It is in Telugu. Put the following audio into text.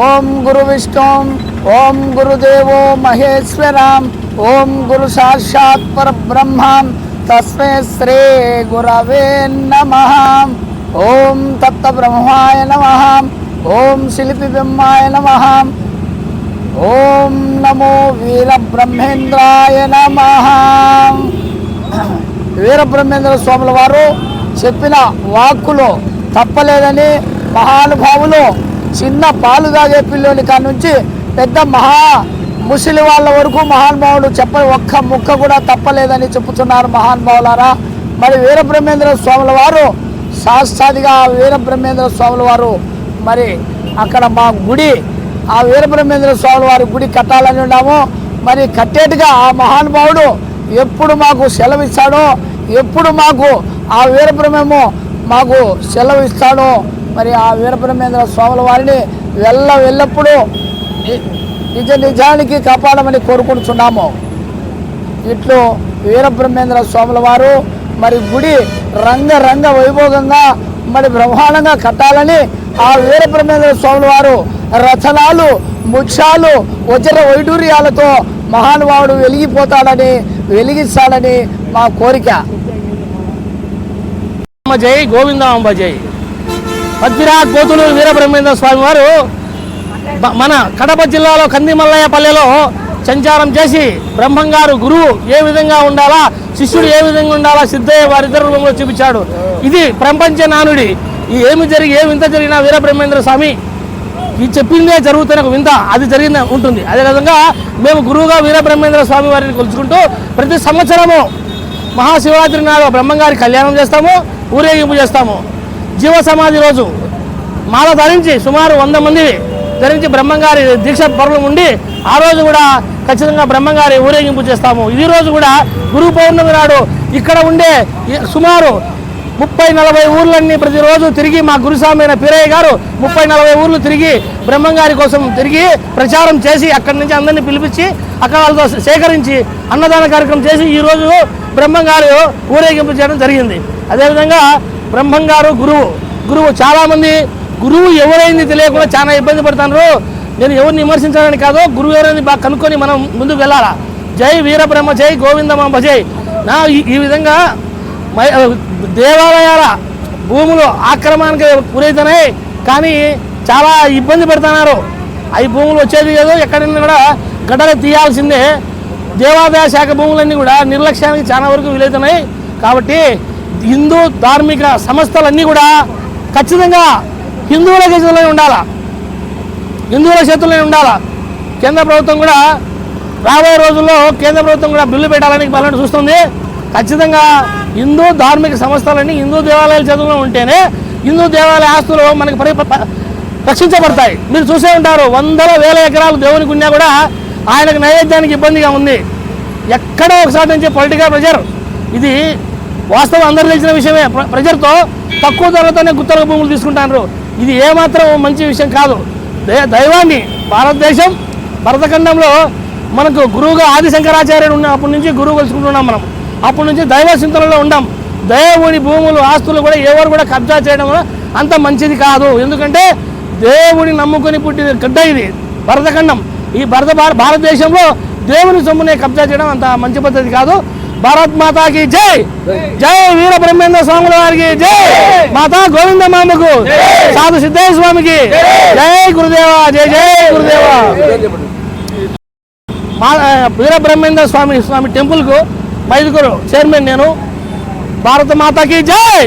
ఓం గురు విష్ణు ఓం గురుదేవో మహేశ్వరం ఓం గురు సాక్షాత్ పరబ్రహ్మ తస్మై శ్రీ గురవే నమః. ఓం తత్త బ్రహ్మాయ నమః. ఓం శిల్పి బ్రహ్మాయ నమః. ఓం నమో వీర బ్రహ్మేంద్రాయ నమః. వీరబ్రహ్మేంద్ర స్వాముల వారు చెప్పిన వాక్కులు తప్పలేదని మహానుభావులు చిన్న పాలు తాగే పిల్లోని కాడ నుంచి పెద్ద ముసలి వాళ్ళ వరకు మహానుభావులు ఒక్క ముక్క కూడా తప్పలేదని చెప్పుతున్నారు మహానుభావులారా. మరి వీరబ్రహ్మేంద్ర స్వాముల వారు సాక్షాత్గా వీరబ్రహ్మేంద్ర స్వాముల వారు మరి అక్కడ మా గుడి ఆ వీరబ్రహ్మేంద్ర స్వాముల వారి గుడి కట్టాలని ఉన్నాము. మరి కట్టేట్టుగా ఆ మహానుభావుడు ఎప్పుడు మాకు సెలవు ఇస్తాడో, ఎప్పుడు మాకు ఆ వీరబ్రహ్మేమో మాకు సెలవు ఇస్తాడో, మరి ఆ వీరబ్రహ్మేంద్ర స్వాముల వారిని ఎల్లప్పుడూ నిజానికి కాపాడమని కోరుకుంటున్నాము. ఇట్లు వీరబ్రహ్మేంద్ర స్వాముల వారు మరి గుడి రంగ వైభోగంగా మరి బ్రహ్మాండంగా కట్టాలని ఆ వీరబ్రహ్మేంద్ర స్వాముల వారు రచనాలు ముత్యాలు వజ్ర వైడూర్యాలతో మహానుభావుడు వెలిగిస్తాడని మా కోరిక. జై గోవిందాంబ జై. పద్మిరాజ్ పోతులూరు వీరబ్రహ్మేంద్ర స్వామి వారు మన కడప జిల్లాలో కందిమల్లయ్య పల్లెలో సంచారం చేసి బ్రహ్మంగారు గురువు ఏ విధంగా ఉండాలా, శిష్యుడు ఏ విధంగా ఉండాలా సిద్ధయ్య వారిద్దరు రూపంలో చూపించాడు. ఇది ప్రపంచ నానుడి. ఏ వింత జరిగినా వీరబ్రహ్మేంద్ర స్వామి ఈ చెప్పిందే జరుగుతున్న ఒక వింత అది జరిగింది ఉంటుంది. అదేవిధంగా మేము గురువుగా వీరబ్రహ్మేంద్ర స్వామి వారిని కొలుచుకుంటూ ప్రతి సంవత్సరము మహాశివరాత్రి నాడు బ్రహ్మంగారి కళ్యాణం చేస్తాము, ఊరేగింపు చేస్తాము. జీవ సమాధి రోజు మాల ధరించి సుమారు 100 మంది ధరించి బ్రహ్మంగారి దీక్ష పర్వం ఉండి ఆ రోజు కూడా ఖచ్చితంగా బ్రహ్మంగారి ఊరేగింపు చేస్తాము. ఈ రోజు కూడా గురు పౌర్ణమి నాడు ఇక్కడ ఉండే సుమారు 30-40 ఊర్లన్నీ ప్రతిరోజు తిరిగి మా గురుస్వామి అయిన పీరయ్య గారు 30-40 ఊర్లు తిరిగి బ్రహ్మంగారి కోసం తిరిగి ప్రచారం చేసి అక్కడి నుంచి అందరినీ పిలిపించి అక్కడ వాళ్ళతో సేకరించి అన్నదాన కార్యక్రమం చేసి ఈరోజు బ్రహ్మంగారు ఊరేగింపు చేయడం జరిగింది. అదేవిధంగా బ్రహ్మంగారు గురువు చాలామంది గురువు ఎవరైంది తెలియకుండా చాలా ఇబ్బంది పడుతున్నారు. నేను ఎవరిని విమర్శించాలని కాదు, గురువు ఎవరైంది బాగా కనుక్కొని మనం ముందుకు వెళ్ళాలా. జై వీరబ్రహ్మ జై గోవిందమాంబ జై. ఈ విధంగా దేవాలయాల భూములు ఆక్రమణకి గురవుతున్నాయి, కానీ చాలా ఇబ్బంది పడుతున్నారు. అవి భూములు వచ్చేది లేదు, ఎక్కడైనా కూడా గడ్డలు తీయాల్సిందే. దేవాదాయ శాఖ భూములన్నీ కూడా నిర్లక్ష్యానికి చాలా వరకు వీలవుతున్నాయి. కాబట్టి హిందూ ధార్మిక సంస్థలన్నీ కూడా ఖచ్చితంగా హిందువుల చేతుల్లోనే ఉండాలా. కేంద్ర ప్రభుత్వం కూడా రాబోయే రోజుల్లో కేంద్ర ప్రభుత్వం కూడా బిల్లు పెట్టాలని బలం చూస్తుంది. ఖచ్చితంగా హిందూ ధార్మిక సంస్థలన్నీ హిందూ దేవాలయాల చేతుల్లో ఉంటేనే హిందూ దేవాలయ ఆస్తులు మనకి రక్షించబడతాయి. మీరు చూసే ఉంటారు, 100,000 ఎకరాలు దేవునికి ఉన్నా కూడా ఆయనకు నైవేద్యానికి ఇబ్బందిగా ఉంది. ఎక్కడో ఒకసారి నుంచి పొలిటికల్ ప్రెజర్, ఇది వాస్తవం అందరూ తెలిసిన విషయమే. ప్రెజర్తో తక్కువ ధరతోనే గుత్తల భూములు తీసుకుంటున్నారు. ఇది ఏమాత్రం మంచి విషయం కాదు. దైవాన్ని భారతదేశం భరతఖండంలో మనకు గురువుగా ఆది శంకరాచార్యుడు ఉన్న అప్పటి నుంచి గురువు కలుసుకుంటున్నాం. మనం అప్పటి నుంచి దైవ చింతనలో ఉన్నాం. దేవుని భూములు ఆస్తులు కూడా ఎవరు కూడా కబ్జా చేయడం అంత మంచిది కాదు. ఎందుకంటే దేవుని నమ్ముకొని పుట్టిన గడ్డ ఇది భరతఖండం. ఈ భారతదేశంలో దేవుని సొమ్మునే కబ్జా చేయడం అంత మంచి పద్ధతి కాదు. భారత్ మాతాకి జై. జై వీరబ్రహ్మేంద్ర స్వాముల వారికి జై. మాతా గోవిందమాంబకు, సాధు సిద్ధయ్య స్వామికి జై గురుదేవ. జై జై గురుదేవ. వీరబ్రహ్మేంద్ర స్వామి టెంపుల్కు మైదుకూరు చైర్మన్ నేను. భారత మాతాకి జై.